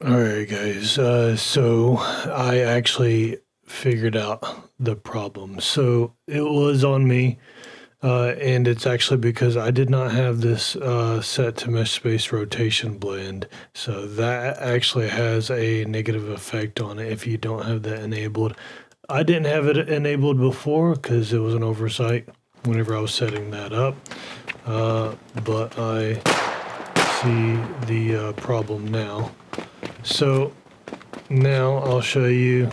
Alright guys, so I actually figured out the problem. So it was on me, and it's actually because I did not have this set to mesh space rotation blend. So that actually has a negative effect on it if you don't have that enabled. I didn't have it enabled before because it was an oversight whenever I was setting that up, but I see the problem now. So now I'll show you.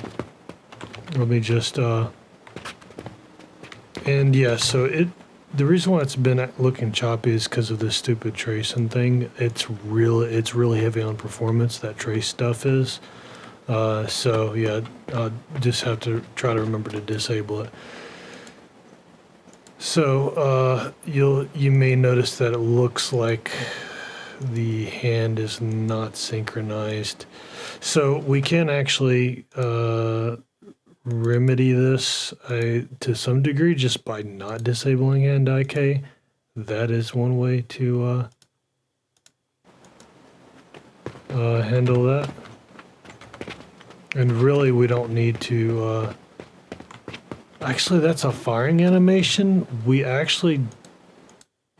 Let me just and yeah, so the reason why it's been looking choppy is because of this stupid tracing thing. It's really heavy on performance, that trace stuff is. So yeah, I'll just have to try to remember to disable it. So you may notice that it looks like the hand is not synchronized. So we can actually remedy this to some degree just by not disabling hand IK. That is one way to handle that. And really, we don't need to. Actually, that's a firing animation. We actually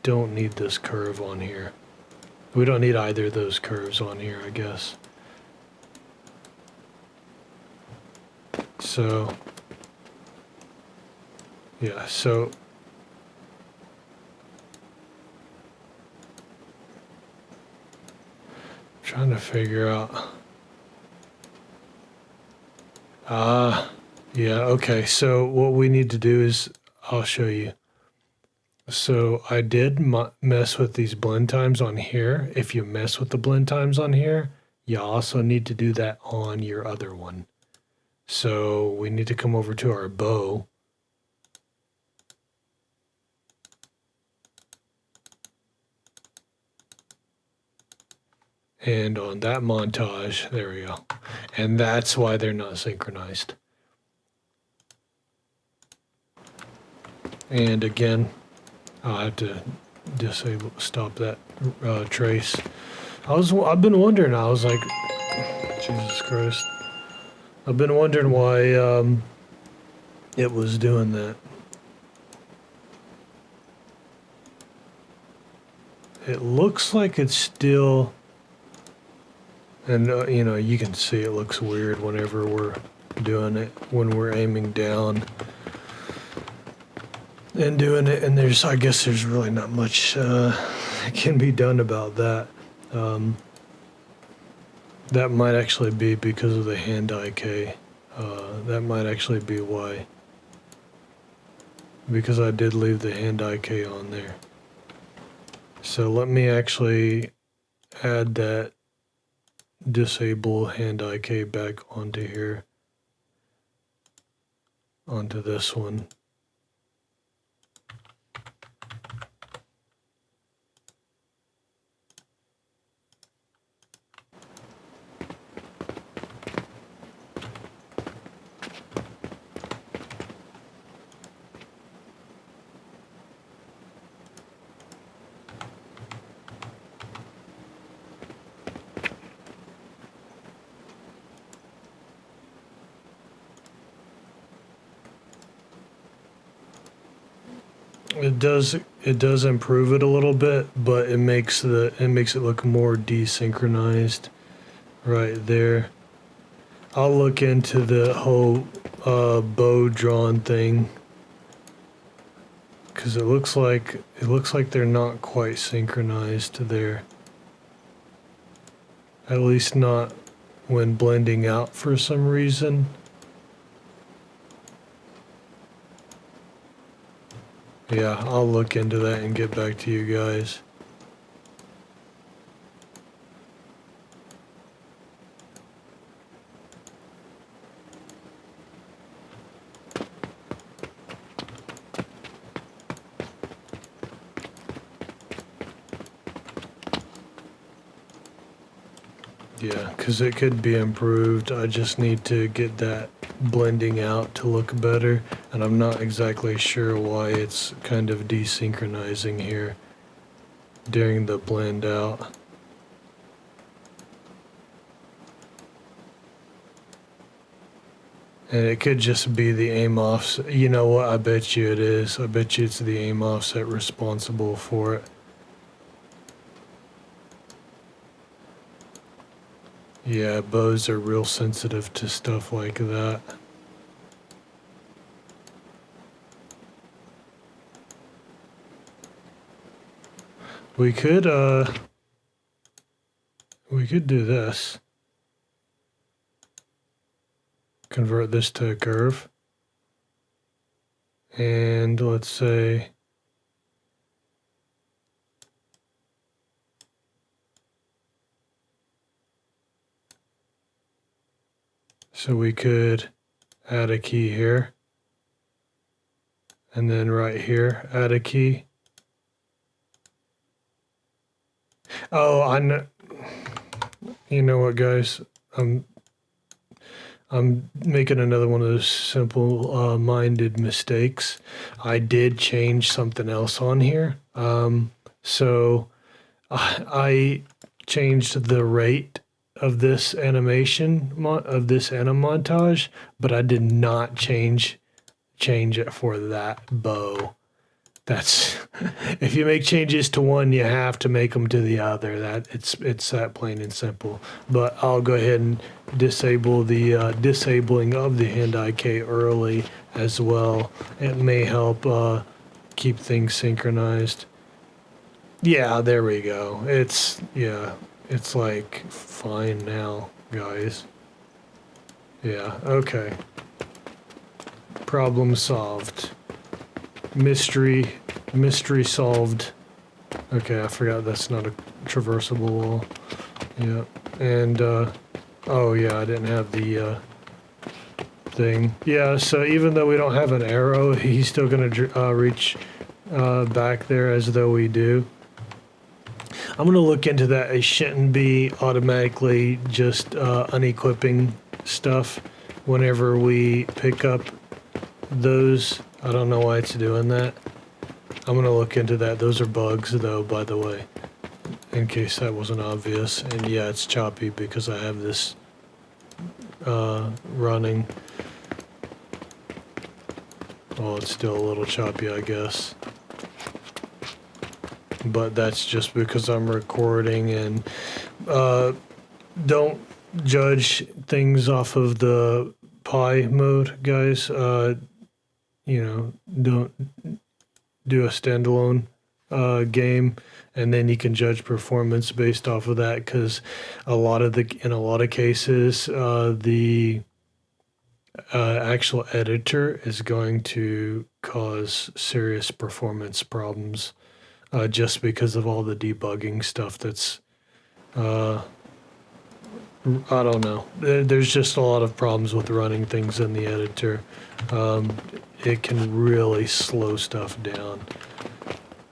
don't need this curve on here. We don't need either of those curves on here, I guess. So, yeah, so trying to figure out. Yeah, okay. So what we need to do is, I'll show you. So I did mess with these blend times on here. If you mess with the blend times on here, you also need to do that on your other one. So we need to come over to our bow. And on that montage, there we go. And that's why they're not synchronized. And again, I'll have to stop that trace. I've been wondering, I was like, Jesus Christ. I've been wondering why it was doing that. It looks like it's still, and you know, you can see it looks weird whenever we're doing it, when we're aiming down and doing it, and I guess there's really not much that can be done about that. That might actually be because of the hand IK. That might actually be why. Because I did leave the hand IK on there. So let me actually add that disable hand IK back onto here. Onto this one. It does improve it a little bit, but it makes it look more desynchronized right there. I'll look into the whole bow drawn thing because it looks like they're not quite synchronized there. At least not when blending out for some reason. Yeah, I'll look into that and get back to you guys. Yeah, because it could be improved. I just need to get that blending out to look better, and I'm not exactly sure why it's kind of desynchronizing here during the blend out. And it could just be the aim offset. You know what? I bet you it is. I bet you it's the aim offset responsible for it. Yeah, bows are real sensitive to stuff like that. We could do this. Convert this to a curve. And let's say so we could add a key here. And then right here, add a key. Oh, I know. You know what, guys? I'm making another one of those simple-minded mistakes. I did change something else on here. So I changed the rate of this animation of this anim montage, but I did not change it for that bow. That's if you make changes to one, you have to make them to the other. That it's that plain and simple. But I'll go ahead and disable the disabling of the hand-eye K early as well. It may help keep things synchronized. Yeah, there we go. It's like fine now, guys. Yeah, okay. Problem solved. Mystery solved. Okay, I forgot that's not a traversable wall. Yeah, and oh yeah, I didn't have the thing. Yeah, so even though we don't have an arrow, he's still gonna reach back there as though we do. I'm gonna look into that. It shouldn't be automatically just unequipping stuff whenever we pick up those. I don't know why it's doing that. I'm gonna look into that. Those are bugs though, by the way, in case that wasn't obvious. And yeah, it's choppy because I have this running. Well, it's still a little choppy, I guess. But that's just because I'm recording, and don't judge things off of the Pi mode, guys. You know, don't do a standalone game, and then you can judge performance based off of that, because in a lot of cases, the actual editor is going to cause serious performance problems just because of all the debugging stuff that's I don't know. There's just a lot of problems with running things in the editor. It can really slow stuff down.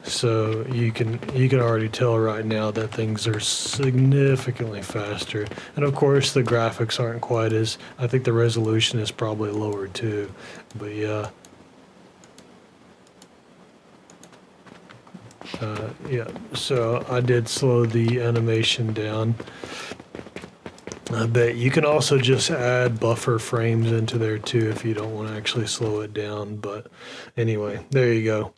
So you can already tell right now that things are significantly faster. And of course the graphics aren't quite as, I think the resolution is probably lower too. But yeah. Yeah, so I did slow the animation down. I bet you can also just add buffer frames into there too if you don't want to actually slow it down. But anyway, there you go.